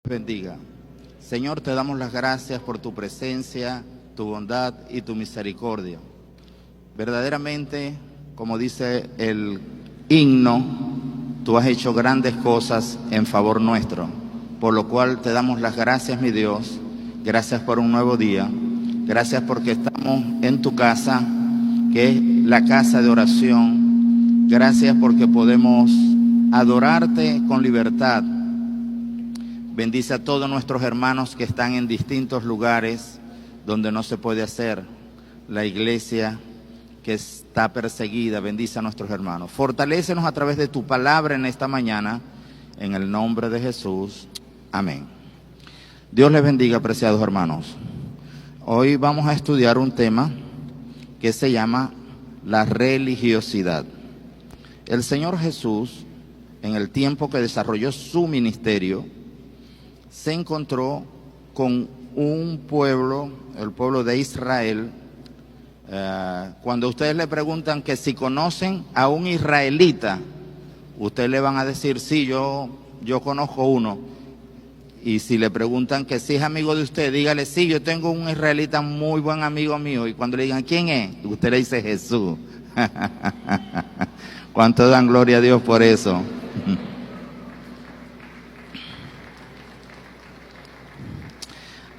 Bendiga. Señor, te damos las gracias por tu presencia, tu bondad y tu misericordia. Verdaderamente, como dice el himno, tú has hecho grandes cosas en favor nuestro, por lo cual te damos las gracias, mi Dios. Gracias por un nuevo día. Gracias porque estamos en tu casa, que es la casa de oración. Gracias porque podemos adorarte con libertad. Bendice a todos nuestros hermanos que están en distintos lugares donde no se puede hacer. La iglesia que está perseguida, bendice a nuestros hermanos. Fortalécenos a través de tu palabra en esta mañana, en el nombre de Jesús. Amén. Dios les bendiga, apreciados hermanos. Hoy vamos a estudiar un tema que se llama la religiosidad. El Señor Jesús, en el tiempo que desarrolló su ministerio, se encontró con un pueblo, el pueblo de Israel. Cuando ustedes le preguntan que si conocen a un israelita, ustedes le van a decir, sí, yo conozco uno. Y si le preguntan que si es amigo de usted, dígale, sí, yo tengo un israelita muy buen amigo mío. Y cuando le digan, ¿quién es? Usted le dice, Jesús. ¿Cuánto dan gloria a Dios por eso?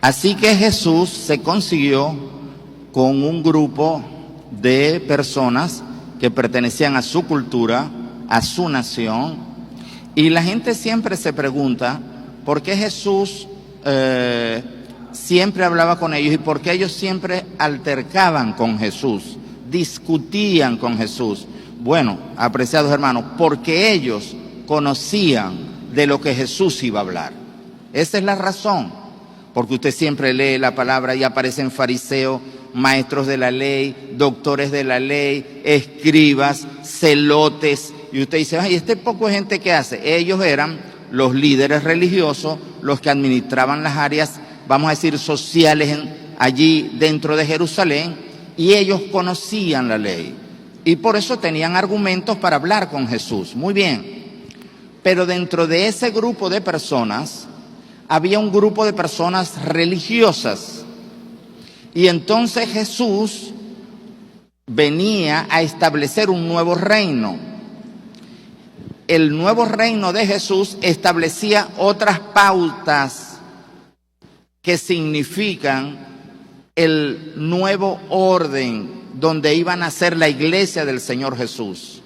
Así que Jesús se consiguió con un grupo de personas que pertenecían a su cultura, a su nación, y la gente siempre se pregunta por qué Jesús siempre hablaba con ellos y por qué ellos siempre altercaban con Jesús, discutían con Jesús. Bueno, apreciados hermanos, porque ellos conocían de lo que Jesús iba a hablar. Esa es la razón. Porque usted siempre lee la palabra y aparecen fariseos, maestros de la ley, doctores de la ley, escribas, celotes. Y usted dice, ay, este poco de gente que hace. Ellos eran los líderes religiosos, los que administraban las áreas, vamos a decir, sociales allí dentro de Jerusalén. Y ellos conocían la ley. Y por eso tenían argumentos para hablar con Jesús. Muy bien. Pero dentro de ese grupo de personas había un grupo de personas religiosas. Y entonces Jesús venía a establecer un nuevo reino. El nuevo reino de Jesús establecía otras pautas que significan el nuevo orden donde iba a nacer la iglesia del Señor Jesús.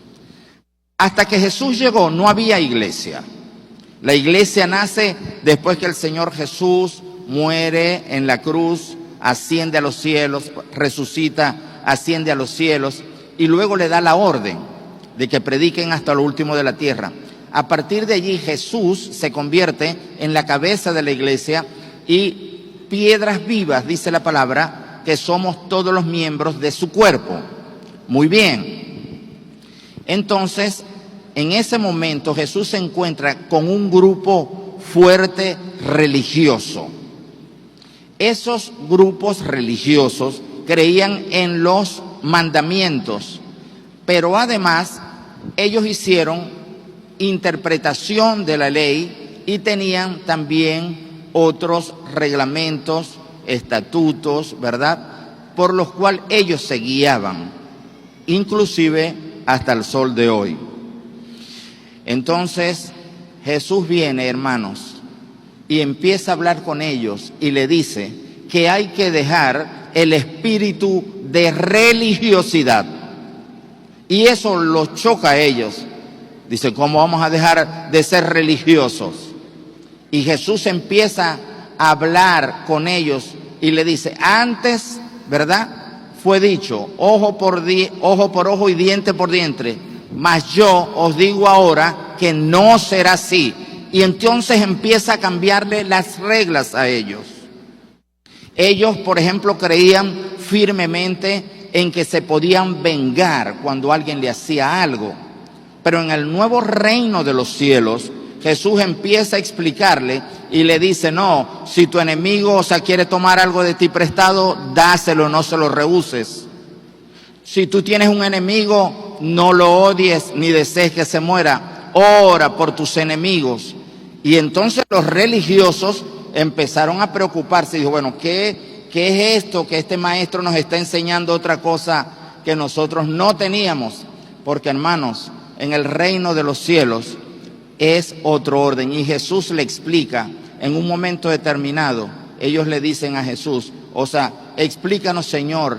Hasta que Jesús llegó, no había iglesia. La iglesia nace después que el Señor Jesús muere en la cruz, asciende a los cielos, resucita, asciende a los cielos y luego le da la orden de que prediquen hasta lo último de la tierra. A partir de allí Jesús se convierte en la cabeza de la iglesia y piedras vivas, dice la palabra, que somos todos los miembros de su cuerpo. Muy bien. Entonces, en ese momento Jesús se encuentra con un grupo fuerte religioso. Esos grupos religiosos creían en los mandamientos, pero además ellos hicieron interpretación de la ley y tenían también otros reglamentos, estatutos, ¿verdad?, por los cuales ellos se guiaban, inclusive hasta el sol de hoy. Entonces Jesús viene, hermanos, y empieza a hablar con ellos y le dice que hay que dejar el espíritu de religiosidad. Y eso los choca a ellos. Dice, ¿cómo vamos a dejar de ser religiosos? Y Jesús empieza a hablar con ellos y le dice, antes, ¿verdad?, fue dicho, ojo por ojo y diente por diente. Mas yo os digo ahora que no será así. Y entonces empieza a cambiarle las reglas a ellos. Ellos, por ejemplo, creían firmemente en que se podían vengar cuando alguien le hacía algo. Pero en el nuevo reino de los cielos, Jesús empieza a explicarle y le dice, no, si tu enemigo, quiere tomar algo de ti prestado, dáselo, no se lo rehuses. Si tú tienes un enemigo, no lo odies ni desees que se muera. Ora por tus enemigos. Y entonces los religiosos empezaron a preocuparse. Dijo, bueno, ¿qué es esto? Que este maestro nos está enseñando otra cosa que nosotros no teníamos. Porque, hermanos, en el reino de los cielos es otro orden. Y Jesús le explica en un momento determinado. Ellos le dicen a Jesús, o sea, explícanos, Señor,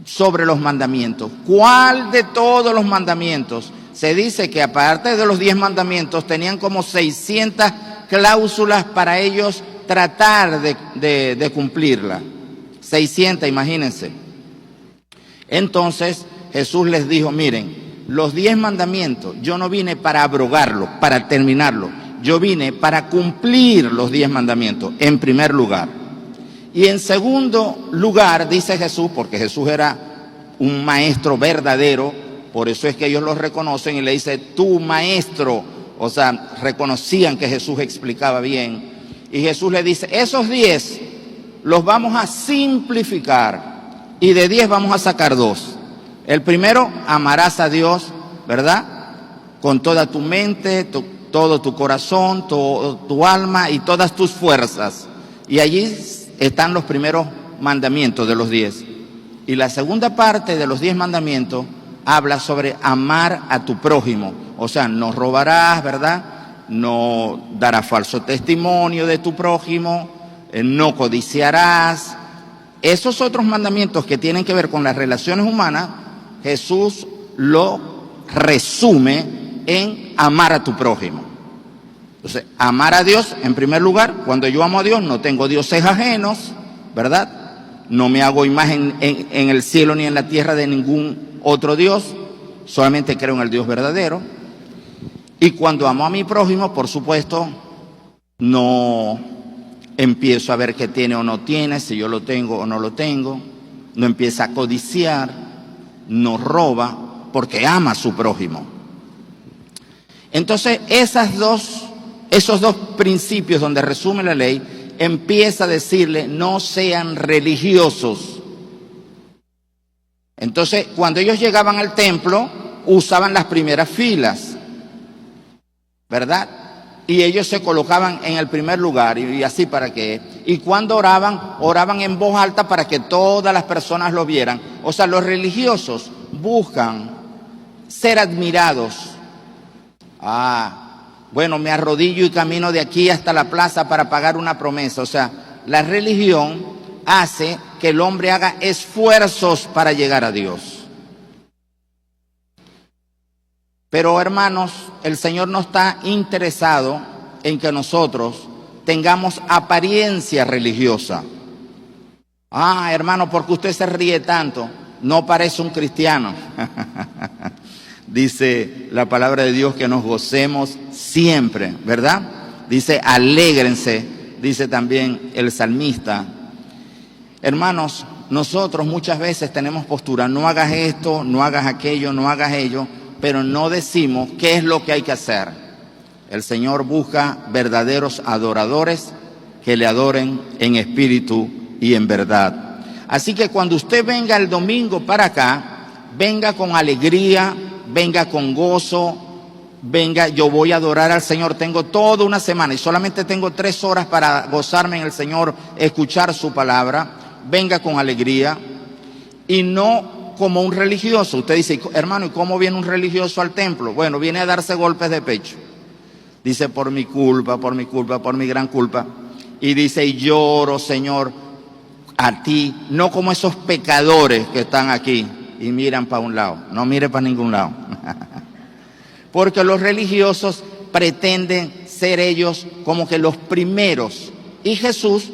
sobre los mandamientos. ¿Cuál de todos los mandamientos? Se dice que aparte de los 10 mandamientos tenían como 600 cláusulas para ellos tratar de cumplirla. 600, imagínense. Entonces Jesús les dijo, miren, los 10 mandamientos, yo no vine para abrogarlo, para terminarlo. Yo vine para cumplir los 10 mandamientos, en primer lugar. Y en segundo lugar, dice Jesús, porque Jesús era un maestro verdadero, por eso es que ellos lo reconocen y le dice, tu maestro. O sea, reconocían que Jesús explicaba bien. Y Jesús le dice, esos 10 los vamos a simplificar. Y de 10 vamos a sacar 2. El primero, amarás a Dios, ¿verdad? Con toda tu mente, todo tu corazón, tu alma y todas tus fuerzas. Y allí están los primeros mandamientos de los 10. Y la segunda parte de los 10 mandamientos habla sobre amar a tu prójimo. O sea, no robarás, ¿verdad? No darás falso testimonio de tu prójimo, no codiciarás. Esos otros mandamientos que tienen que ver con las relaciones humanas, Jesús lo resume en amar a tu prójimo. Entonces, amar a Dios en primer lugar. Cuando yo amo a Dios, no tengo dioses ajenos, ¿verdad? No me hago imagen en el cielo ni en la tierra de ningún otro Dios, solamente creo en el Dios verdadero. Y cuando amo a mi prójimo, por supuesto, no empiezo a ver qué tiene o no tiene, si yo lo tengo o no lo tengo, no empieza a codiciar, no roba, porque ama a su prójimo. Entonces, esos dos principios donde resume la ley, empieza a decirle, no sean religiosos. Entonces, cuando ellos llegaban al templo, usaban las primeras filas, ¿verdad? Y ellos se colocaban en el primer lugar, y así para qué. Y cuando oraban en voz alta para que todas las personas lo vieran. O sea, los religiosos buscan ser admirados. Bueno, me arrodillo y camino de aquí hasta la plaza para pagar una promesa. O sea, la religión hace que el hombre haga esfuerzos para llegar a Dios. Pero, hermanos, el Señor no está interesado en que nosotros tengamos apariencia religiosa. Hermano, porque usted se ríe tanto, no parece un cristiano. Dice la palabra de Dios que nos gocemos siempre, ¿verdad? Dice, alégrense, dice también el salmista. Hermanos, nosotros muchas veces tenemos postura, no hagas esto, no hagas aquello, no hagas ello, pero no decimos qué es lo que hay que hacer. El Señor busca verdaderos adoradores que le adoren en espíritu y en verdad. Así que cuando usted venga el domingo para acá, venga con alegría, venga con gozo, venga, yo voy a adorar al Señor, tengo toda una semana y solamente tengo 3 horas para gozarme en el Señor, escuchar su palabra. Venga con alegría y no como un religioso. Usted dice, hermano, ¿y cómo viene un religioso al templo? Bueno, viene a darse golpes de pecho. Dice, por mi culpa, por mi gran culpa. Y dice, y lloro, Señor, a ti, no como esos pecadores que están aquí y miran para un lado. No mire para ningún lado. Porque los religiosos pretenden ser ellos como que los primeros. Y Jesús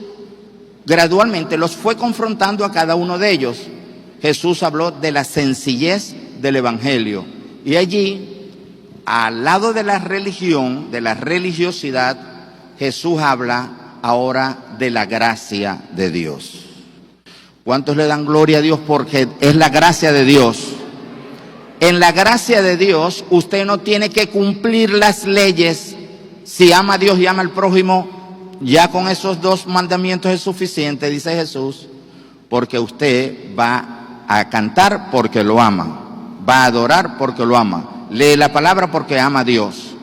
gradualmente los fue confrontando a cada uno de ellos. Jesús habló de la sencillez del Evangelio. Y allí, al lado de la religión, de la religiosidad, Jesús habla ahora de la gracia de Dios. ¿Cuántos le dan gloria a Dios? Porque es la gracia de Dios. En la gracia de Dios, usted no tiene que cumplir las leyes. Si ama a Dios y ama al prójimo, ya con esos 2 mandamientos es suficiente, dice Jesús, porque usted va a cantar porque lo ama, va a adorar porque lo ama, lee la palabra porque ama a Dios.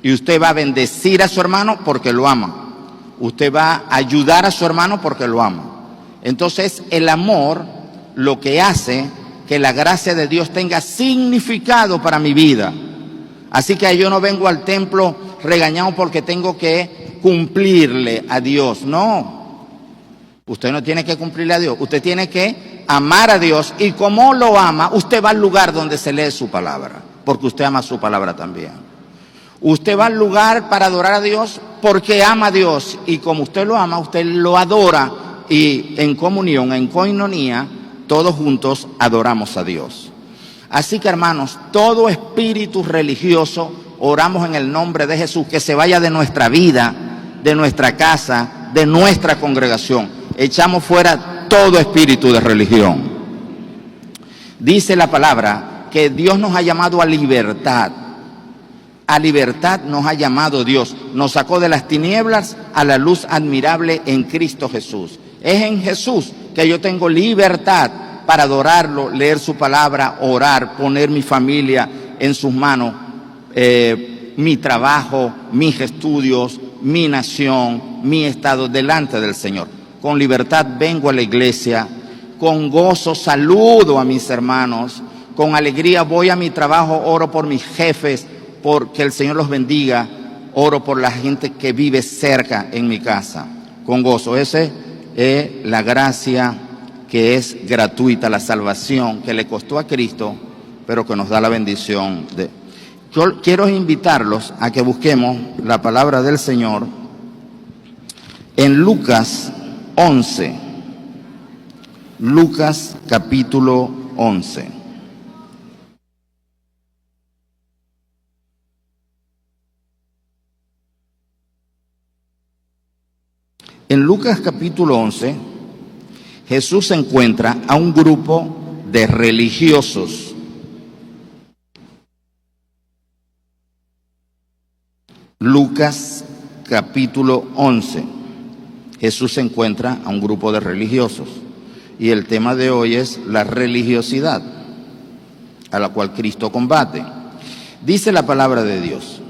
Y usted va a bendecir a su hermano porque lo ama. Usted va a ayudar a su hermano porque lo ama. Entonces, el amor lo que hace que la gracia de Dios tenga significado para mi vida. Así que yo no vengo al templo regañado porque tengo que cumplirle a Dios. No, usted no tiene que cumplirle a Dios. Usted tiene que amar a Dios, y como lo ama, usted va al lugar donde se lee su palabra, porque usted ama su palabra también. Usted va al lugar para adorar a Dios porque ama a Dios, y como usted lo ama, usted lo adora, y en comunión, en koinonía, todos juntos adoramos a Dios. Así que, hermanos, todo espíritu religioso, oramos en el nombre de Jesús, que se vaya de nuestra vida, de nuestra casa, de nuestra congregación. Echamos fuera todo espíritu de religión. Dice la palabra que Dios nos ha llamado a libertad. A libertad nos ha llamado Dios. Nos sacó de las tinieblas a la luz admirable en Cristo Jesús. Es en Jesús que yo tengo libertad para adorarlo, leer su palabra, orar, poner mi familia en sus manos, mi trabajo, mis estudios, mi nación, mi estado delante del Señor. Con libertad vengo a la iglesia, con gozo saludo a mis hermanos, con alegría voy a mi trabajo, oro por mis jefes, porque el Señor los bendiga, oro por la gente que vive cerca en mi casa, con gozo. Esa es la gracia que es gratuita, la salvación que le costó a Cristo, pero que nos da la bendición de... Yo quiero invitarlos a que busquemos la palabra del Señor en Lucas 11. Lucas capítulo 11. En Lucas capítulo 11, Jesús encuentra a un grupo de religiosos. Lucas capítulo 11. Jesús encuentra a un grupo de religiosos. Y el tema de hoy es la religiosidad, a la cual Cristo combate. Dice la palabra de Dios: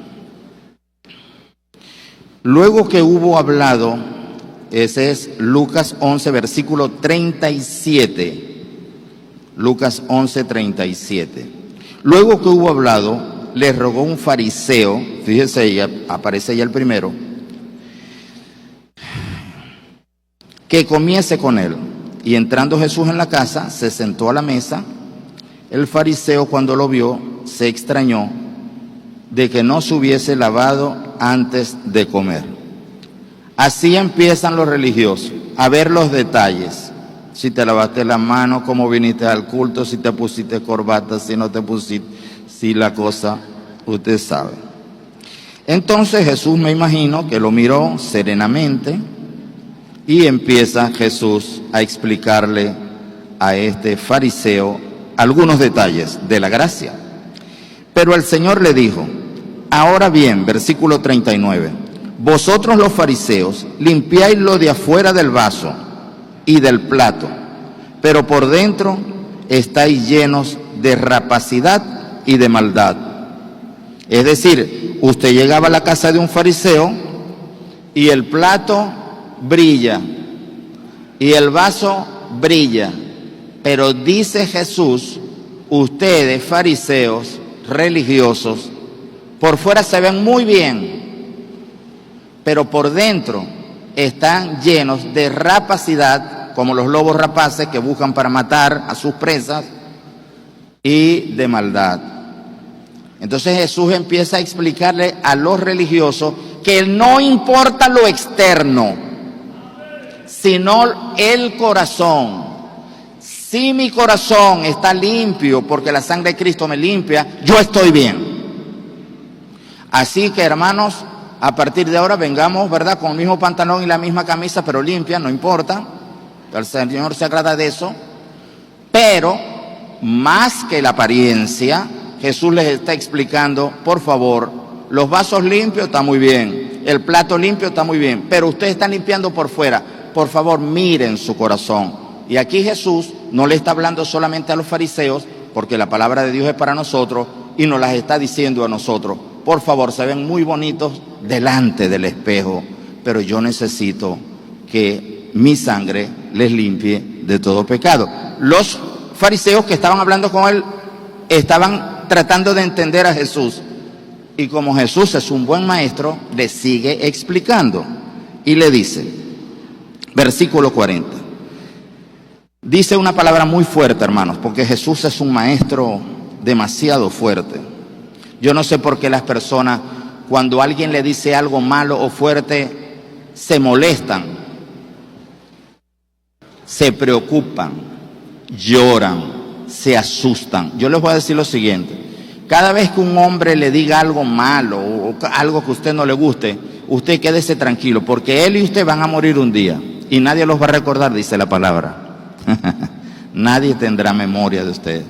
luego que hubo hablado, ese es Lucas 11, versículo 37. Lucas 11, 37. Luego que hubo hablado, le rogó un fariseo, fíjese, aparece ya el primero, que comiese con él. Y entrando Jesús en la casa, se sentó a la mesa. El fariseo, cuando lo vio, se extrañó de que no se hubiese lavado antes de comer. Así empiezan los religiosos a ver los detalles. Si te lavaste la mano, cómo viniste al culto, si te pusiste corbata, si no te pusiste, si la cosa, usted sabe. Entonces Jesús, me imagino que lo miró serenamente, y empieza Jesús a explicarle a este fariseo algunos detalles de la gracia. Pero el Señor le dijo: ahora bien, versículo 39, vosotros los fariseos limpiáis lo de afuera del vaso y del plato, pero por dentro estáis llenos de rapacidad y de maldad. Es decir, usted llegaba a la casa de un fariseo y el plato brilla y el vaso brilla, pero dice Jesús, ustedes fariseos religiosos, por fuera se ven muy bien, pero por dentro están llenos de rapacidad, como los lobos rapaces que buscan para matar a sus presas, y de maldad. Entonces Jesús empieza a explicarle a los religiosos que no importa lo externo, sino el corazón. Si mi corazón está limpio, porque la sangre de Cristo me limpia, yo estoy bien. Así que, hermanos, a partir de ahora vengamos, ¿verdad?, con el mismo pantalón y la misma camisa, pero limpia, no importa. El Señor se agrada de eso. Pero, más que la apariencia, Jesús les está explicando, por favor, los vasos limpios está muy bien, el plato limpio está muy bien, pero ustedes están limpiando por fuera. Por favor, miren su corazón. Y aquí Jesús no le está hablando solamente a los fariseos, porque la palabra de Dios es para nosotros, y nos las está diciendo a nosotros. por favor, se ven muy bonitos delante del espejo, pero yo necesito que mi sangre les limpie de todo pecado. Los fariseos que estaban hablando con él estaban tratando de entender a Jesús, y como Jesús es un buen maestro, le sigue explicando y le dice, versículo 40, dice una palabra muy fuerte, hermanos, porque Jesús es un maestro demasiado fuerte. Yo no sé por qué las personas, cuando alguien le dice algo malo o fuerte, se molestan, se preocupan, lloran, se asustan. Yo les voy a decir lo siguiente: cada vez que un hombre le diga algo malo o algo que a usted no le guste, usted quédese tranquilo, porque él y usted van a morir un día y nadie los va a recordar, dice la palabra. Nadie tendrá memoria de usted.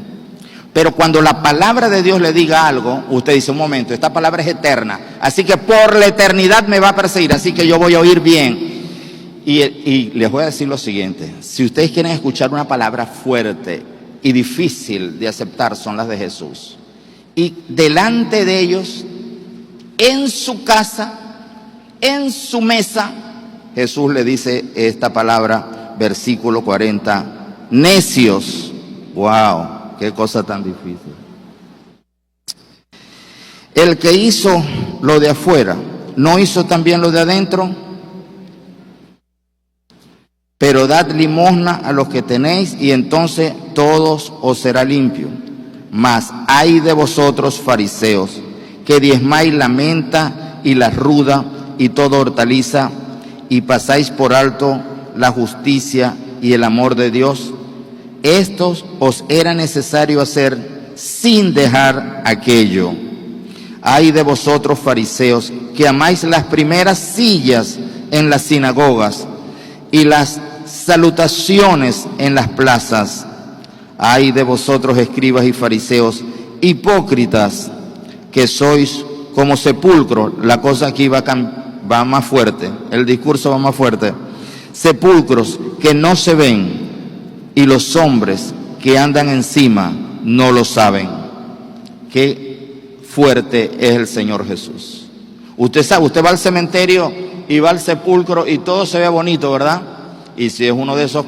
Pero cuando la palabra de Dios le diga algo, usted dice, un momento, esta palabra es eterna, así que por la eternidad me va a perseguir, así que yo voy a oír bien. Y les voy a decir lo siguiente: si ustedes quieren escuchar una palabra fuerte y difícil de aceptar, son las de Jesús. Y delante de ellos, en su casa, en su mesa, Jesús le dice esta palabra, versículo 40, necios. ¡Wow! ¡Qué cosa tan difícil! El que hizo lo de afuera, ¿no hizo también lo de adentro? Pero dad limosna a los que tenéis, y entonces todos os será limpio. Mas ay de vosotros, fariseos, que diezmáis la menta y la ruda y toda hortaliza, y pasáis por alto la justicia y el amor de Dios. Estos os era necesario hacer sin dejar aquello. Ay de vosotros, fariseos, que amáis las primeras sillas en las sinagogas y las salutaciones en las plazas. Ay de vosotros, escribas y fariseos, hipócritas, que sois como sepulcro. La cosa aquí va más fuerte, el discurso va más fuerte. Sepulcros que no se ven, y los hombres que andan encima no lo saben. Qué fuerte es el Señor Jesús. Usted sabe, usted va al cementerio y va al sepulcro y todo se ve bonito, ¿verdad? Y si es uno de esos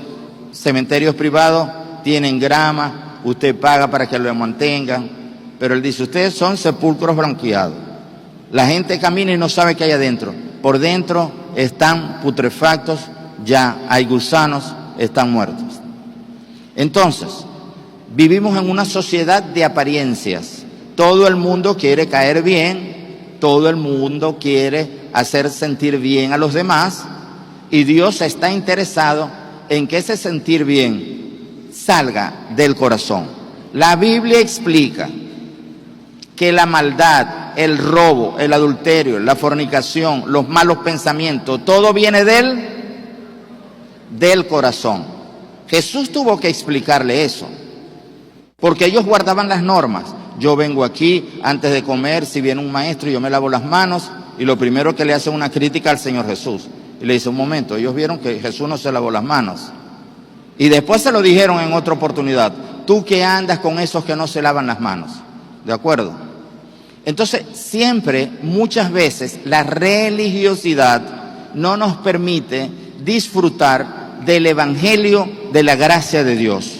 cementerios privados, tienen grama, usted paga para que lo mantengan, pero él dice, ustedes son sepulcros blanqueados. La gente camina y no sabe qué hay adentro. Por dentro están putrefactos, ya hay gusanos, están muertos. Entonces, vivimos en una sociedad de apariencias. Todo el mundo quiere caer bien, todo el mundo quiere hacer sentir bien a los demás, y Dios está interesado en que ese sentir bien salga del corazón. La Biblia explica que la maldad, el robo, el adulterio, la fornicación, los malos pensamientos, todo viene del corazón. Jesús tuvo que explicarle eso, porque ellos guardaban las normas. Yo vengo aquí antes de comer, si viene un maestro, yo me lavo las manos, y lo primero que le hace una crítica al Señor Jesús. Y le dice, un momento, ellos vieron que Jesús no se lavó las manos. Y después se lo dijeron en otra oportunidad, tú que andas con esos que no se lavan las manos. ¿De acuerdo? Entonces, siempre, muchas veces, la religiosidad no nos permite disfrutar del evangelio de la gracia de Dios.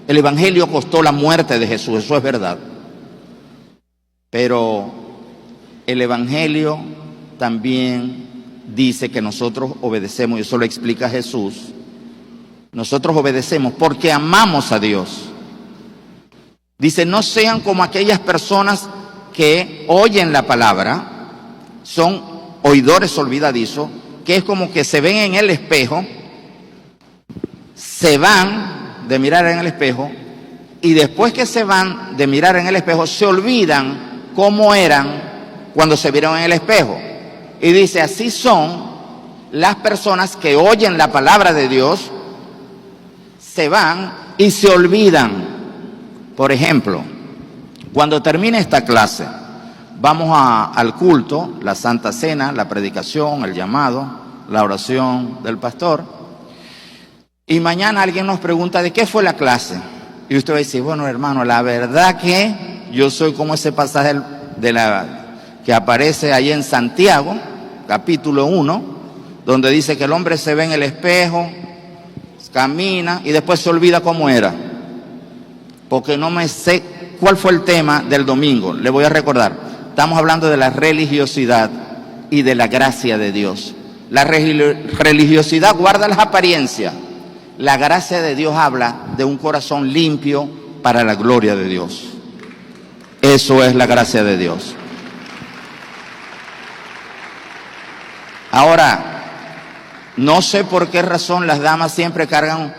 El evangelio costó la muerte de Jesús, eso es verdad. Pero el evangelio también dice que nosotros obedecemos, y eso lo explica Jesús. Nosotros obedecemos porque amamos a Dios. Dice, no sean como aquellas personas que oyen la palabra, son oidores olvidadizos, que es como que se ven en el espejo, se van de mirar en el espejo, y después que se van de mirar en el espejo, se olvidan cómo eran cuando se vieron en el espejo. Y dice, así son las personas que oyen la palabra de Dios, se van y se olvidan. Por ejemplo, cuando termine esta clase, vamos al culto, la Santa Cena, la predicación, el llamado, la oración del pastor. Y mañana alguien nos pregunta, ¿de qué fue la clase? Y usted va a decir, bueno, hermano, la verdad que yo soy como ese pasaje que aparece ahí en Santiago, capítulo 1, donde dice que el hombre se ve en el espejo, camina y después se olvida cómo era. Porque no me sé cuál fue el tema del domingo, le voy a recordar. Estamos hablando de la religiosidad y de la gracia de Dios. La religiosidad guarda las apariencias. La gracia de Dios habla de un corazón limpio para la gloria de Dios. Eso es la gracia de Dios. Ahora, no sé por qué razón las damas siempre cargan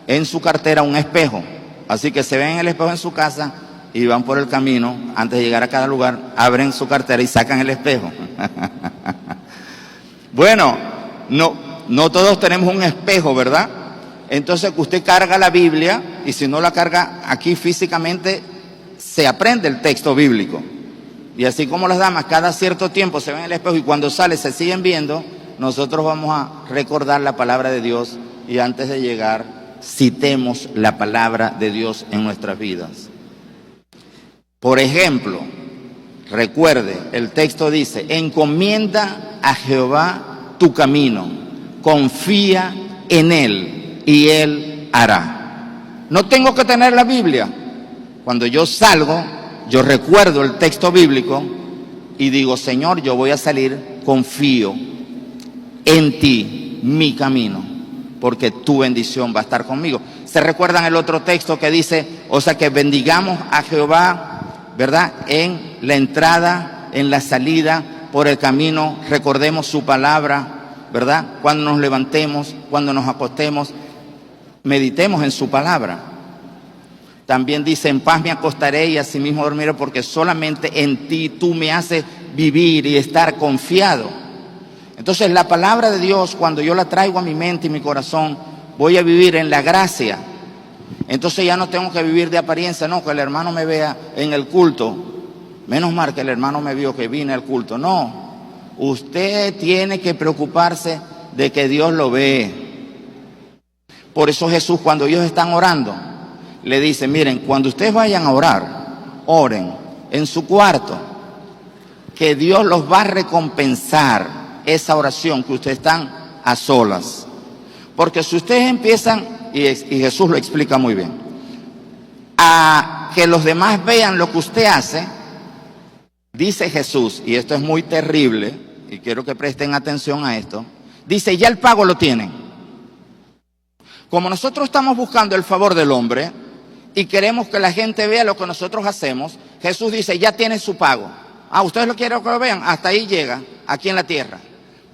en su cartera un espejo. Así que se ven en el espejo en su casa y van por el camino, antes de llegar a cada lugar, abren su cartera y sacan el espejo. Bueno, no todos tenemos un espejo, ¿verdad? Entonces usted carga la Biblia y si no la carga aquí físicamente, se aprende el texto bíblico. Y así como las damas cada cierto tiempo se ven en el espejo y cuando sale se siguen viendo, nosotros vamos a recordar la palabra de Dios y antes de llegar citemos la palabra de Dios en nuestras vidas. Por ejemplo, recuerde, el texto dice, encomienda a Jehová tu camino, confía en Él y Él hará. No tengo que tener la Biblia. Cuando yo salgo, yo recuerdo el texto bíblico y digo, Señor, yo voy a salir, confío en ti, mi camino, porque tu bendición va a estar conmigo. ¿Se recuerdan el otro texto que dice, o sea, que bendigamos a Jehová, ¿verdad? En la entrada, en la salida, por el camino, recordemos su palabra, ¿verdad? Cuando nos levantemos, cuando nos acostemos, meditemos en su palabra. También dice, en paz me acostaré y asimismo dormiré, porque solamente en ti tú me haces vivir y estar confiado. Entonces la palabra de Dios, cuando yo la traigo a mi mente y mi corazón, voy a vivir en la gracia. Entonces ya no tengo que vivir de apariencia, no, que el hermano me vea en el culto. Menos mal que el hermano me vio que vine al culto. No, usted tiene que preocuparse de que Dios lo ve. Por eso Jesús, cuando ellos están orando, le dice, miren, cuando ustedes vayan a orar, oren en su cuarto, que Dios los va a recompensar esa oración que ustedes están a solas. Porque si ustedes empiezan, y Jesús lo explica muy bien, a que los demás vean lo que usted hace, dice Jesús, y esto es muy terrible, y quiero que presten atención a esto, dice, ya el pago lo tienen. Como nosotros estamos buscando el favor del hombre y queremos que la gente vea lo que nosotros hacemos, Jesús dice, ya tiene su pago. Ah, ustedes lo quieren que lo vean, hasta ahí llega, aquí en la tierra.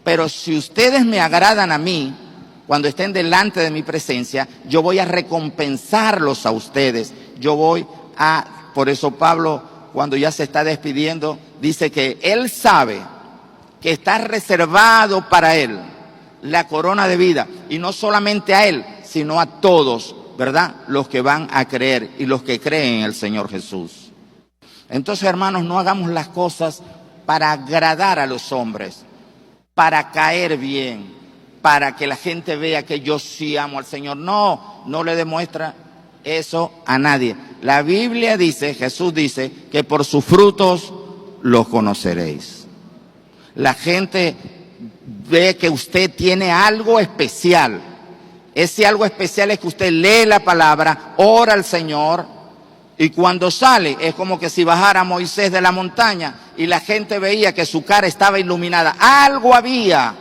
Pero si ustedes me agradan a mí, cuando estén delante de mi presencia, yo voy a recompensarlos a ustedes. Por eso Pablo, cuando ya se está despidiendo, dice que él sabe que está reservado para él la corona de vida. Y no solamente a él, sino a todos, ¿verdad? Los que van a creer y los que creen en el Señor Jesús. Entonces, hermanos, no hagamos las cosas para agradar a los hombres, para caer bien, para que la gente vea que yo sí amo al Señor. No le demuestra eso a nadie. La Biblia dice, Jesús dice, que por sus frutos los conoceréis. La gente ve que usted tiene algo especial. Ese algo especial es que usted lee la palabra, ora al Señor, y cuando sale es como que si bajara Moisés de la montaña y la gente veía que su cara estaba iluminada. Algo había,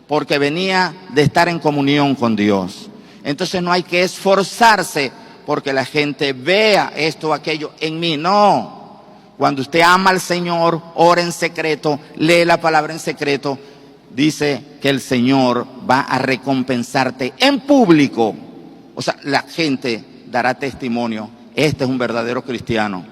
porque venía de estar en comunión con Dios. Entonces no hay que esforzarse porque la gente vea esto o aquello en mí. No, cuando usted ama al Señor, ora en secreto, lee la palabra en secreto, dice que el Señor va a recompensarte en público. O sea, la gente dará testimonio. Este es un verdadero cristiano.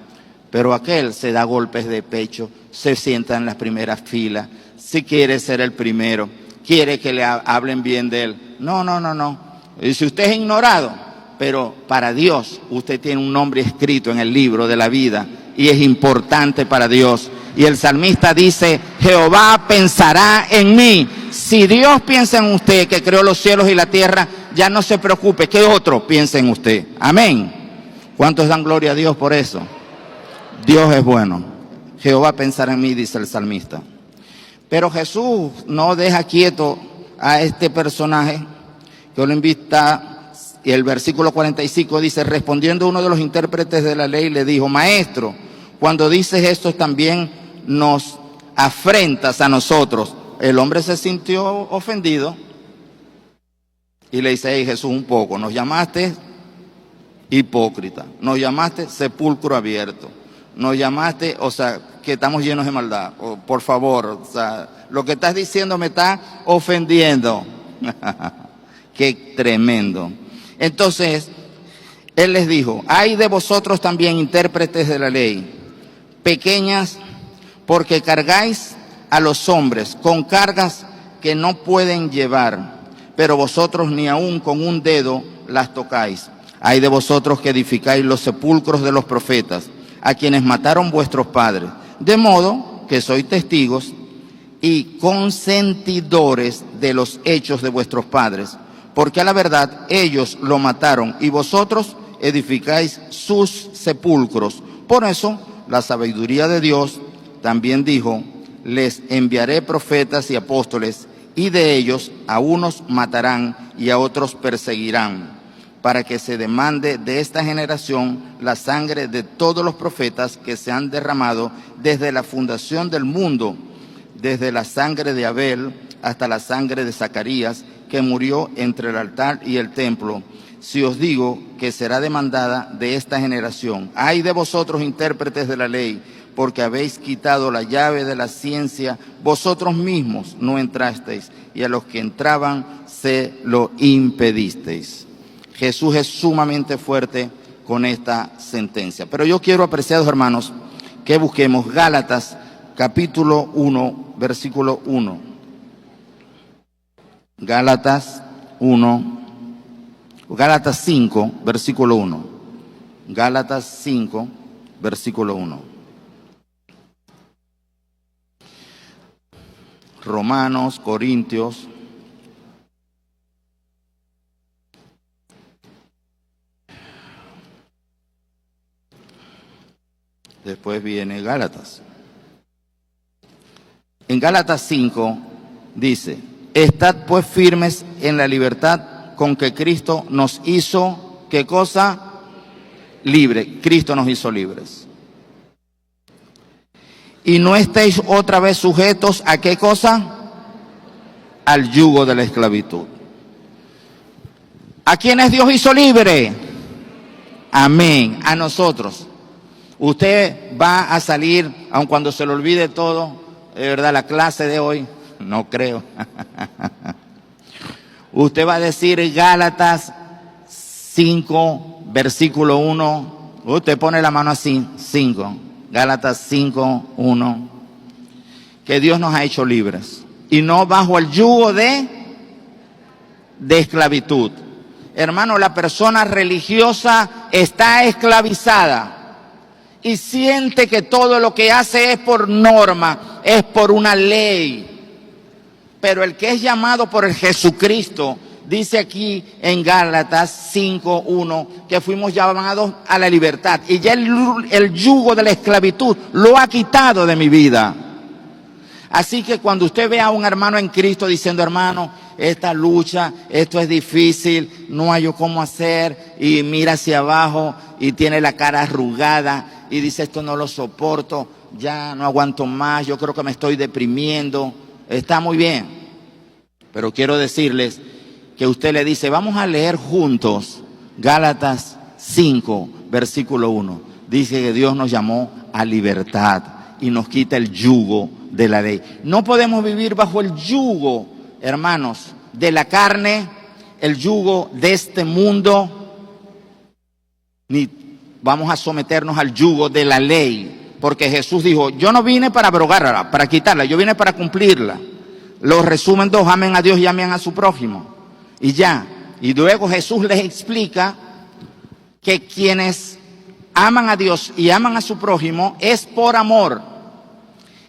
Pero aquel se da golpes de pecho, se sienta en las primeras filas, si quiere ser el primero, quiere que le hablen bien de él. No. Y si usted es ignorado, pero para Dios usted tiene un nombre escrito en el libro de la vida y es importante para Dios. Y el salmista dice, Jehová pensará en mí. Si Dios piensa en usted, que creó los cielos y la tierra, ya no se preocupe, que otro piense en usted. Amén. ¿Cuántos dan gloria a Dios por eso? Dios es bueno. Jehová pensará en mí, dice el salmista. Pero Jesús no deja quieto a este personaje, que lo invita, y el versículo 45 dice, respondiendo uno de los intérpretes de la ley, le dijo, maestro, cuando dices esto también nos afrentas a nosotros. El hombre se sintió ofendido y le dice, hey Jesús, un poco, nos llamaste hipócrita, nos llamaste sepulcro abierto, nos llamaste, o sea, que estamos llenos de maldad, por favor, o sea, lo que estás diciendo me está ofendiendo. Qué tremendo. Entonces, él les dijo, hay de vosotros también intérpretes de la ley, pequeñas, porque cargáis a los hombres con cargas que no pueden llevar, pero vosotros ni aun con un dedo las tocáis. Hay de vosotros que edificáis los sepulcros de los profetas, a quienes mataron vuestros padres, de modo que sois testigos y consentidores de los hechos de vuestros padres, porque a la verdad ellos lo mataron y vosotros edificáis sus sepulcros. Por eso la sabiduría de Dios también dijo, les enviaré profetas y apóstoles, y de ellos a unos matarán y a otros perseguirán, para que se demande de esta generación la sangre de todos los profetas que se han derramado desde la fundación del mundo, desde la sangre de Abel hasta la sangre de Zacarías, que murió entre el altar y el templo. Si os digo que será demandada de esta generación. Ay de vosotros, intérpretes de la ley, porque habéis quitado la llave de la ciencia, vosotros mismos no entrasteis, y a los que entraban se lo impedisteis. Jesús es sumamente fuerte con esta sentencia. Pero yo quiero, apreciados hermanos, que busquemos Gálatas capítulo 1, versículo 1. Gálatas 5, versículo 1. Gálatas 5, versículo 1. Romanos, Corintios. Después viene Gálatas. En Gálatas 5 dice, estad pues firmes en la libertad con que Cristo nos hizo, ¿qué cosa? Libre. Cristo nos hizo libres. Y no estéis otra vez sujetos a ¿qué cosa? Al yugo de la esclavitud. ¿A quiénes Dios hizo libre? Amén. A nosotros. Usted va a salir, aun cuando se le olvide todo, de verdad, la clase de hoy, no creo. Usted va a decir Gálatas 5, versículo 1. Usted pone la mano así, 5. Gálatas 5, 1. Que Dios nos ha hecho libres. Y no bajo el yugo de esclavitud. Hermano, la persona religiosa está esclavizada. Y siente que todo lo que hace es por norma, es por una ley. Pero el que es llamado por el Jesucristo, dice aquí en Gálatas 5:1, que fuimos llamados a la libertad. Y ya el yugo de la esclavitud lo ha quitado de mi vida. Así que cuando usted ve a un hermano en Cristo diciendo, hermano, esta lucha, esto es difícil, no hay yo cómo hacer, y mira hacia abajo y tiene la cara arrugada, y dice, esto no lo soporto, ya no aguanto más, yo creo que me estoy deprimiendo. Está muy bien, pero quiero decirles que usted le dice, vamos a leer juntos Gálatas 5, versículo 1. Dice que Dios nos llamó a libertad y nos quita el yugo de la ley. No podemos vivir bajo el yugo, hermanos, de la carne, el yugo de este mundo, ni vamos a someternos al yugo de la ley, porque Jesús dijo, yo no vine para abrogarla, para quitarla, yo vine para cumplirla. Lo resumen dos, amen a Dios y amen a su prójimo. Y ya. Y luego Jesús les explica que quienes aman a Dios y aman a su prójimo es por amor.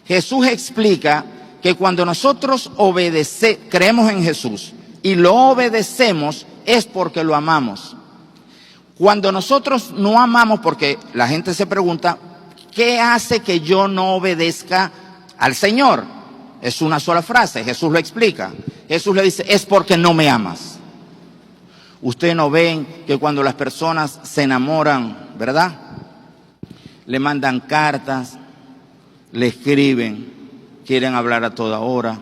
Jesús explica que cuando nosotros creemos en Jesús y lo obedecemos es porque lo amamos. Cuando nosotros no amamos, porque la gente se pregunta, ¿qué hace que yo no obedezca al Señor? Es una sola frase, Jesús lo explica. Jesús le dice, es porque no me amas. Ustedes no ven que cuando las personas se enamoran, ¿verdad? Le mandan cartas, le escriben, quieren hablar a toda hora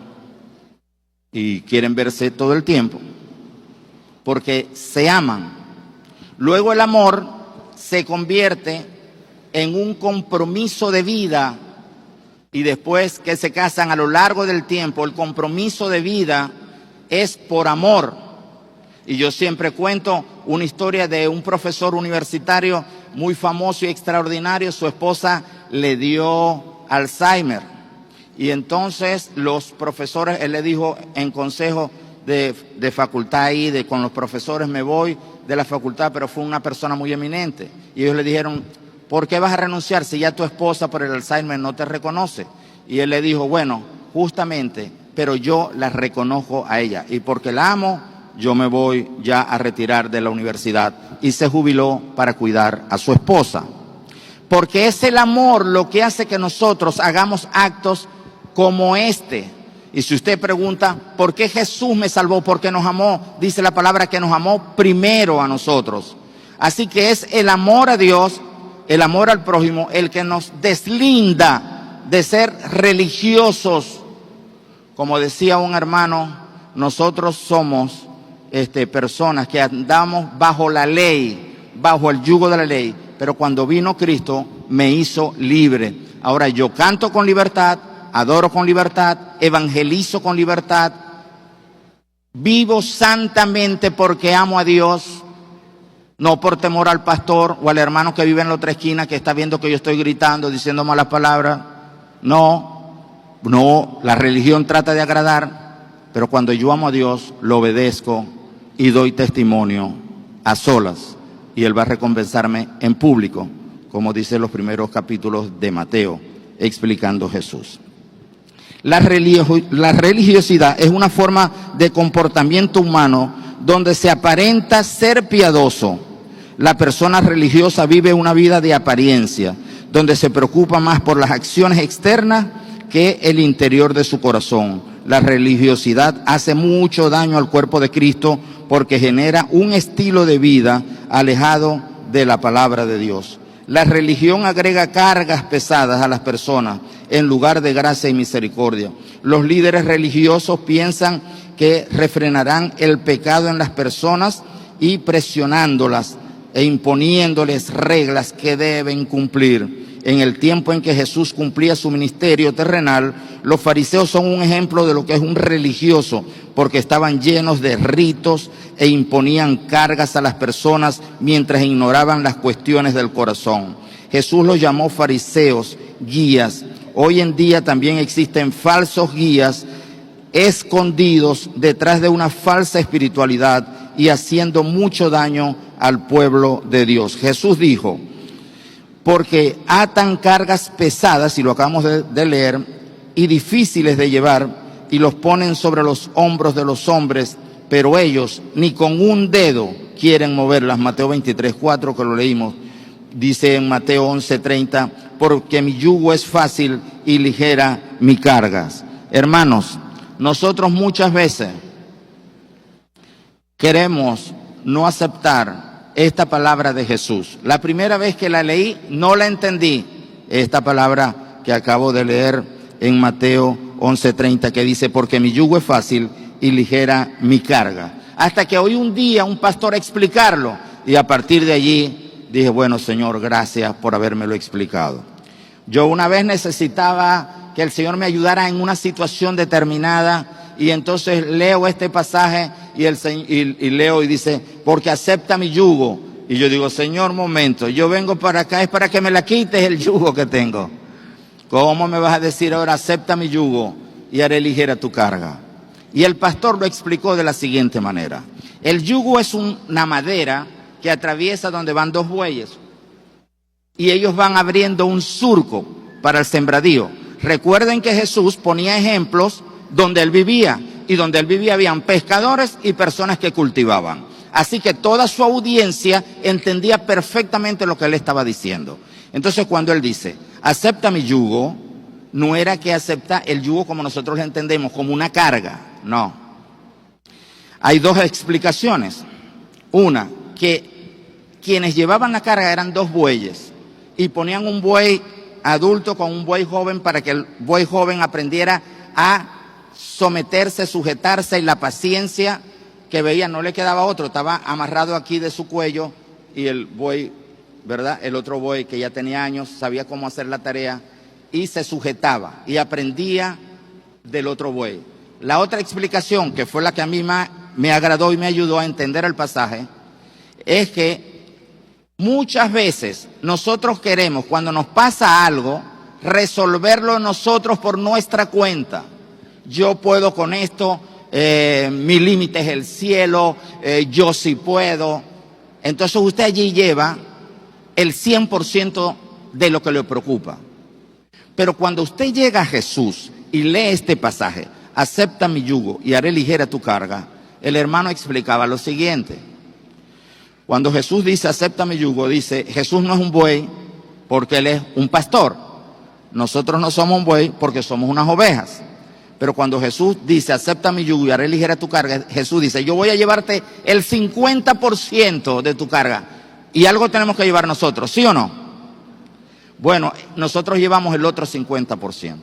y quieren verse todo el tiempo, porque se aman. Luego el amor se convierte en un compromiso de vida, y después que se casan a lo largo del tiempo, el compromiso de vida es por amor. Y yo siempre cuento una historia de un profesor universitario muy famoso y extraordinario. Su esposa le dio Alzheimer, y entonces los profesores, él le dijo en consejo de facultad ahí, con los profesores, me voy de la facultad, pero fue una persona muy eminente, y ellos le dijeron, ¿por qué vas a renunciar si ya tu esposa por el Alzheimer no te reconoce? Y él le dijo, bueno, justamente, pero yo la reconozco a ella, y porque la amo, yo me voy ya a retirar de la universidad. Y se jubiló para cuidar a su esposa. Porque es el amor lo que hace que nosotros hagamos actos como este. Y si usted pregunta, ¿por qué Jesús me salvó? Porque nos amó. Dice la palabra que nos amó primero a nosotros. Así que es el amor a Dios, el amor al prójimo, el que nos deslinda de ser religiosos. Como decía un hermano, nosotros somos personas que andamos bajo la ley, bajo el yugo de la ley, pero cuando vino Cristo me hizo libre. Ahora yo canto con libertad, adoro con libertad, evangelizo con libertad, vivo santamente porque amo a Dios, no por temor al pastor o al hermano que vive en la otra esquina que está viendo que yo estoy gritando, diciendo malas palabras. No, la religión trata de agradar, pero cuando yo amo a Dios, lo obedezco y doy testimonio a solas, y Él va a recompensarme en público, como dice los primeros capítulos de Mateo, explicando Jesús. La religiosidad es una forma de comportamiento humano donde se aparenta ser piadoso. La persona religiosa vive una vida de apariencia, donde se preocupa más por las acciones externas que el interior de su corazón. La religiosidad hace mucho daño al cuerpo de Cristo porque genera un estilo de vida alejado de la palabra de Dios. La religión agrega cargas pesadas a las personas en lugar de gracia y misericordia. Los líderes religiosos piensan que refrenarán el pecado en las personas y presionándolas e imponiéndoles reglas que deben cumplir. En el tiempo en que Jesús cumplía su ministerio terrenal, los fariseos son un ejemplo de lo que es un religioso, porque estaban llenos de ritos e imponían cargas a las personas mientras ignoraban las cuestiones del corazón. Jesús los llamó fariseos, guías. Hoy en día también existen falsos guías escondidos detrás de una falsa espiritualidad y haciendo mucho daño al pueblo de Dios. Jesús dijo, porque atan cargas pesadas, y lo acabamos de leer, y difíciles de llevar, y los ponen sobre los hombros de los hombres, pero ellos ni con un dedo quieren moverlas. Mateo 23:4, que lo leímos, dice en Mateo 11:30, porque mi yugo es fácil y ligera mi carga. Hermanos, nosotros muchas veces queremos no aceptar esta palabra de Jesús. La primera vez que la leí no la entendí, esta palabra que acabo de leer en Mateo 11:30, que dice, porque mi yugo es fácil y ligera mi carga. Hasta que oí un día un pastor explicarlo, y a partir de allí dije, bueno, Señor, gracias por habérmelo explicado. Yo una vez necesitaba que el Señor me ayudara en una situación determinada, y entonces leo este pasaje y leo y dice, porque acepta mi yugo. Y yo digo, Señor, momento, yo vengo para acá, es para que me la quites el yugo que tengo. ¿Cómo me vas a decir ahora, acepta mi yugo y haré ligera tu carga? Y el pastor lo explicó de la siguiente manera. El yugo es una madera que atraviesa donde van dos bueyes, y ellos van abriendo un surco para el sembradío. Recuerden que Jesús ponía ejemplos donde Él vivía, y donde Él vivía habían pescadores y personas que cultivaban. Así que toda su audiencia entendía perfectamente lo que Él estaba diciendo. Entonces cuando Él dice, Acepta mi yugo no era que acepta el yugo como nosotros lo entendemos, como una carga, no. Hay dos explicaciones. Una, que quienes llevaban la carga eran dos bueyes y ponían un buey adulto con un buey joven para que el buey joven aprendiera a someterse, sujetarse, y la paciencia que veía no le quedaba otro, estaba amarrado aquí de su cuello, y el buey, ¿verdad? El otro buey que ya tenía años, sabía cómo hacer la tarea y se sujetaba y aprendía del otro buey. La otra explicación, que fue la que a mí me agradó y me ayudó a entender el pasaje, es que muchas veces nosotros queremos, cuando nos pasa algo, resolverlo nosotros por nuestra cuenta. Yo puedo con esto, mi límite es el cielo, yo sí puedo. Entonces usted allí lleva el 100% de lo que le preocupa. Pero cuando usted llega a Jesús y lee este pasaje, acepta mi yugo y haré ligera tu carga, el hermano explicaba lo siguiente. Cuando Jesús dice acepta mi yugo, dice, Jesús no es un buey porque Él es un pastor. Nosotros no somos un buey porque somos unas ovejas. Pero cuando Jesús dice acepta mi yugo y haré ligera tu carga, Jesús dice, yo voy a llevarte el 50% de tu carga. Y algo tenemos que llevar nosotros, ¿sí o no? Bueno, nosotros llevamos el otro 50%.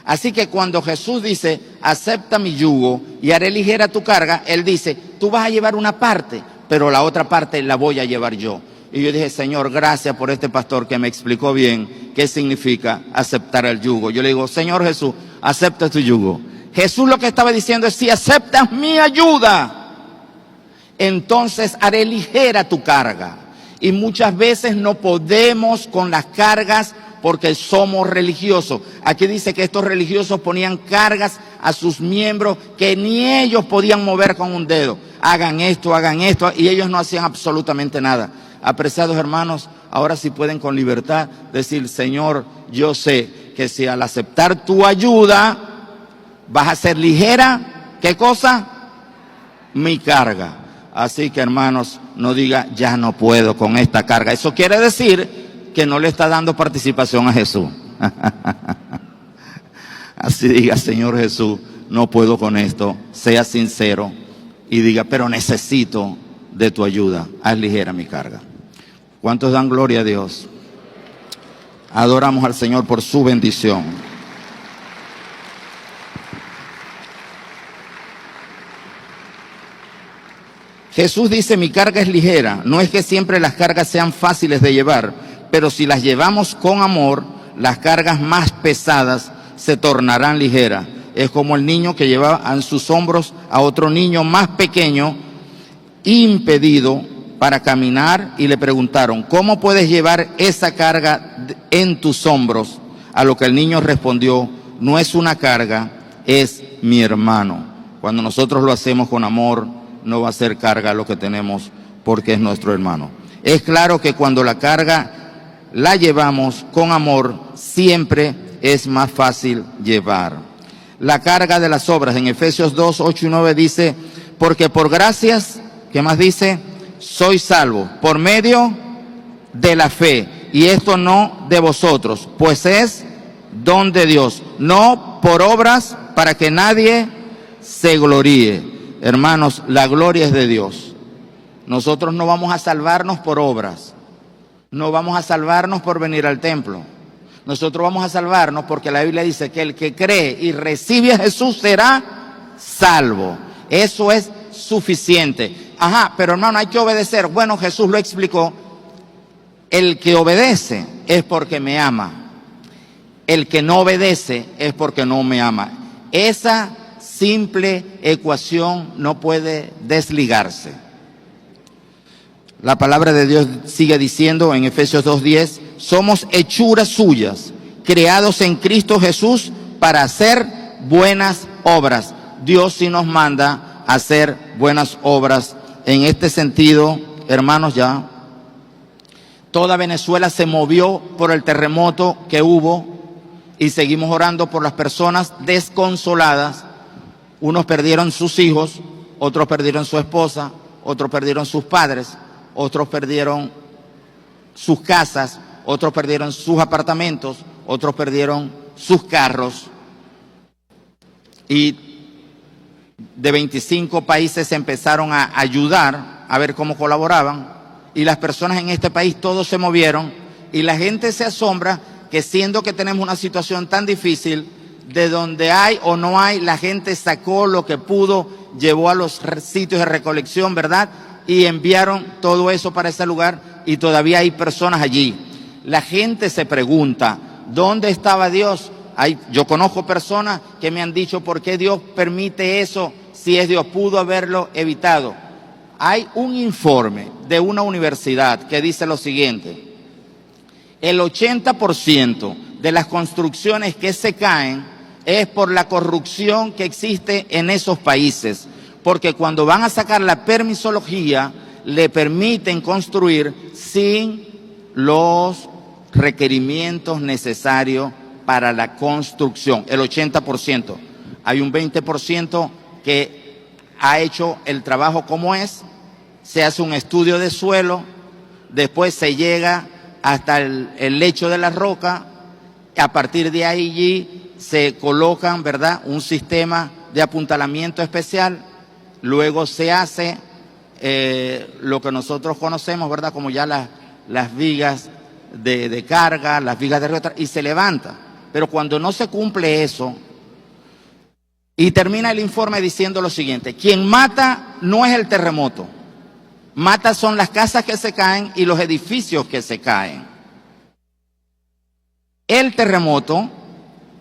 Así que cuando Jesús dice acepta mi yugo y haré ligera tu carga, Él dice, tú vas a llevar una parte, pero la otra parte la voy a llevar yo. Y yo dije, Señor, gracias por este pastor que me explicó bien qué significa aceptar el yugo. Yo le digo, Señor Jesús, acepta tu yugo. Jesús lo que estaba diciendo es, si aceptas mi ayuda, entonces haré ligera tu carga. Y muchas veces no podemos con las cargas porque somos religiosos. Aquí dice que estos religiosos ponían cargas a sus miembros que ni ellos podían mover con un dedo. Hagan esto, y ellos no hacían absolutamente nada. Apreciados hermanos, ahora sí pueden con libertad decir, Señor, yo sé que si al aceptar tu ayuda vas a ser ligera, ¿qué cosa? Mi carga. Así que hermanos, no diga, ya no puedo con esta carga. Eso quiere decir que no le está dando participación a Jesús. Así diga, Señor Jesús, no puedo con esto. Sea sincero y diga, pero necesito de tu ayuda. Haz ligera mi carga. ¿Cuántos dan gloria a Dios? Adoramos al Señor por su bendición. Jesús dice, mi carga es ligera. No es que siempre las cargas sean fáciles de llevar, pero si las llevamos con amor, las cargas más pesadas se tornarán ligeras. Es como el niño que lleva en sus hombros a otro niño más pequeño, impedido para caminar, y le preguntaron, ¿cómo puedes llevar esa carga en tus hombros? A lo que el niño respondió, no es una carga, es mi hermano. Cuando nosotros lo hacemos con amor, no va a ser carga lo que tenemos porque es nuestro hermano. Es claro que cuando la carga la llevamos con amor, siempre es más fácil llevar. La carga de las obras, en Efesios 2, 8 y 9 dice, porque por gracias, ¿qué más dice? Soy salvo por medio de la fe, y esto no de vosotros, pues es don de Dios, no por obras para que nadie se gloríe. Hermanos, la gloria es de Dios. Nosotros no vamos a salvarnos por obras, no vamos a salvarnos por venir al templo. Nosotros vamos a salvarnos porque la Biblia dice que el que cree y recibe a Jesús será salvo. Eso es suficiente. Ajá, pero hermano, hay que obedecer. Bueno, Jesús lo explicó. El que obedece es porque me ama. El que no obedece es porque no me ama. Esa simple ecuación no puede desligarse. La palabra de Dios sigue diciendo en Efesios 2:10, somos hechuras suyas, creados en Cristo Jesús para hacer buenas obras. Dios sí nos manda a hacer buenas obras. En este sentido, hermanos, ya toda Venezuela se movió por el terremoto que hubo y seguimos orando por las personas desconsoladas. Unos perdieron sus hijos, otros perdieron su esposa, otros perdieron sus padres, otros perdieron sus casas, otros perdieron sus apartamentos, otros perdieron sus carros, y de 25 países empezaron a ayudar, a ver cómo colaboraban, y las personas en este país todos se movieron, y la gente se asombra que siendo que tenemos una situación tan difícil, de donde hay o no hay, la gente sacó lo que pudo, llevó a los sitios de recolección, ¿verdad? Y enviaron todo eso para ese lugar, y todavía hay personas allí. La gente se pregunta, ¿dónde estaba Dios? Yo conozco personas que me han dicho, ¿por qué Dios permite eso si es Dios? Pudo haberlo evitado. Hay un informe de una universidad que dice lo siguiente: el 80% de las construcciones que se caen es por la corrupción que existe en esos países, porque cuando van a sacar la permisología, le permiten construir sin los requerimientos necesarios para la construcción, el 80%. Hay un 20% que ha hecho el trabajo como es, se hace un estudio de suelo, después se llega hasta el lecho de la roca, a partir de allí se colocan, ¿verdad?, un sistema de apuntalamiento especial, luego se hace lo que nosotros conocemos, ¿verdad?, como ya las vigas de carga, las vigas de retra, y se levanta. Pero cuando no se cumple eso, y termina el informe diciendo lo siguiente: quien mata no es el terremoto, mata son las casas que se caen y los edificios que se caen. El terremoto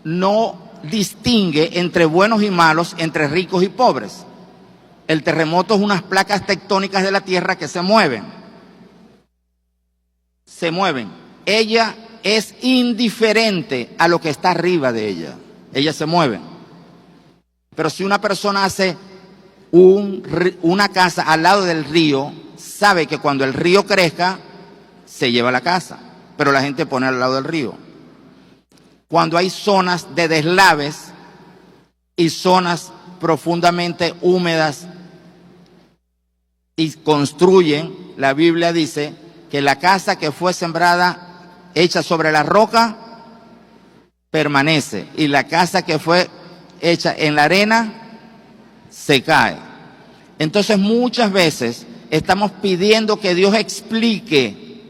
no distingue entre buenos y malos, entre ricos y pobres. El terremoto es unas placas tectónicas de la tierra que se mueven. Se mueven. Ella es indiferente a lo que está arriba de ella. Ella se mueve. Pero si una persona hace una casa al lado del río, sabe que cuando el río crezca, se lleva la casa. Pero la gente pone al lado del río. Cuando hay zonas de deslaves y zonas profundamente húmedas y construyen, la Biblia dice que la casa que fue sembrada, hecha sobre la roca, permanece, y la casa que fue hecha en la arena se cae. Entonces muchas veces estamos pidiendo que Dios explique,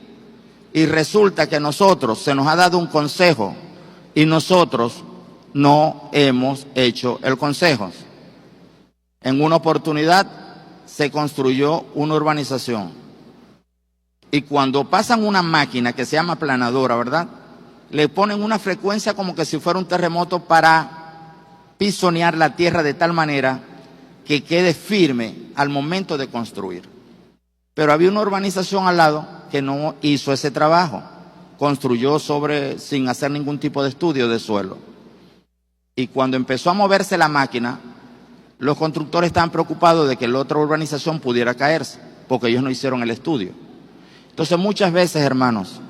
y resulta que a nosotros se nos ha dado un consejo y nosotros no hemos hecho el consejo. En una oportunidad se construyó una urbanización, y cuando pasan una máquina que se llama planadora, ¿verdad?, le ponen una frecuencia como que si fuera un terremoto para pisonear la tierra de tal manera que quede firme al momento de construir. Pero había una urbanización al lado que no hizo ese trabajo, construyó sin hacer ningún tipo de estudio de suelo. Y cuando empezó a moverse la máquina, los constructores estaban preocupados de que la otra urbanización pudiera caerse, porque ellos no hicieron el estudio. Entonces muchas veces, hermanos,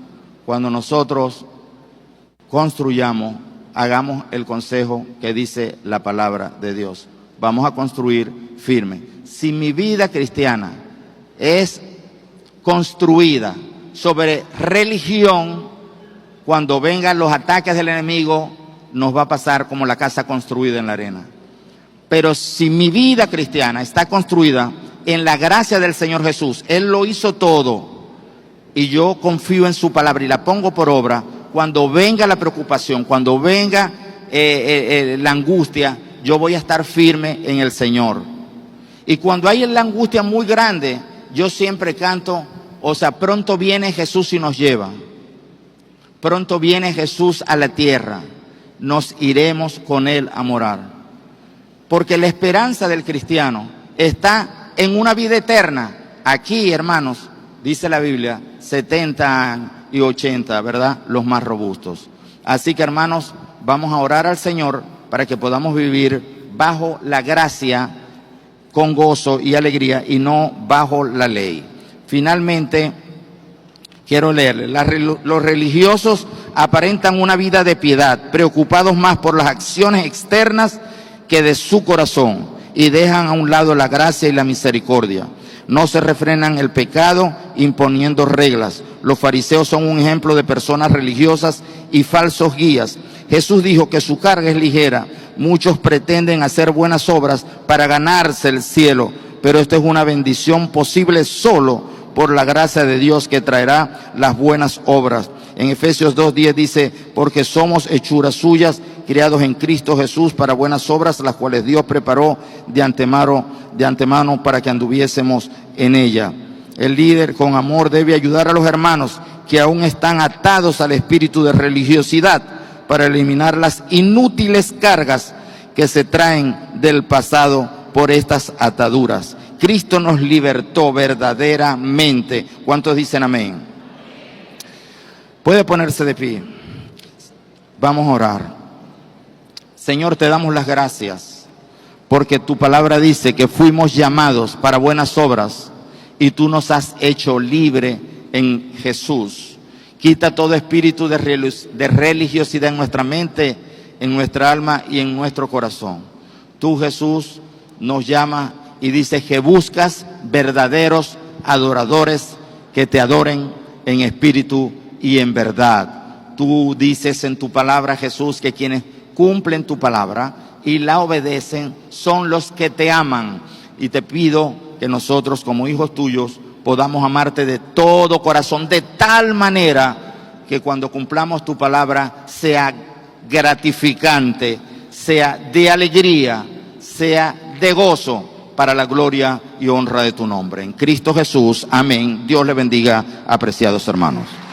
cuando nosotros construyamos, hagamos el consejo que dice la palabra de Dios. Vamos a construir firme. Si mi vida cristiana es construida sobre religión, cuando vengan los ataques del enemigo, nos va a pasar como la casa construida en la arena. Pero si mi vida cristiana está construida en la gracia del Señor Jesús, Él lo hizo todo, y yo confío en su palabra y la pongo por obra, cuando venga la preocupación, cuando venga la angustia, yo voy a estar firme en el Señor. Y cuando hay la angustia muy grande, yo siempre canto, pronto viene Jesús y nos lleva. Pronto viene Jesús a la tierra, nos iremos con Él a morar. Porque la esperanza del cristiano está en una vida eterna. Aquí, hermanos, dice la Biblia, 70 y 80, ¿verdad?, los más robustos. Así que, hermanos, vamos a orar al Señor para que podamos vivir bajo la gracia con gozo y alegría y no bajo la ley. Finalmente, quiero leerle: los religiosos aparentan una vida de piedad, preocupados más por las acciones externas que de su corazón, y dejan a un lado la gracia y la misericordia. no se refrenan el pecado imponiendo reglas. Los fariseos son un ejemplo de personas religiosas y falsos guías. Jesús dijo que su carga es ligera. Muchos pretenden hacer buenas obras para ganarse el cielo, pero esto es una bendición posible solo por la gracia de Dios que traerá las buenas obras. En Efesios 2:10 dice, porque somos hechuras suyas, criados en Cristo Jesús para buenas obras, las cuales Dios preparó de antemano para que anduviésemos en ella. El líder con amor debe ayudar a los hermanos que aún están atados al espíritu de religiosidad para eliminar las inútiles cargas que se traen del pasado por estas ataduras. Cristo nos libertó verdaderamente. ¿Cuántos dicen amén? Puede ponerse de pie. Vamos a orar. Señor, te damos las gracias porque tu palabra dice que fuimos llamados para buenas obras y tú nos has hecho libre en Jesús. Quita todo espíritu de religiosidad en nuestra mente, en nuestra alma y en nuestro corazón. Tú, Jesús, nos llamas y dices que buscas verdaderos adoradores que te adoren en espíritu y en verdad. Tú dices en tu palabra, Jesús, que quienes cumplen tu palabra y la obedecen son los que te aman. Y te pido que nosotros como hijos tuyos podamos amarte de todo corazón, de tal manera que cuando cumplamos tu palabra sea gratificante, sea de alegría, sea de gozo para la gloria y honra de tu nombre. En Cristo Jesús, amén. Dios le bendiga, apreciados hermanos.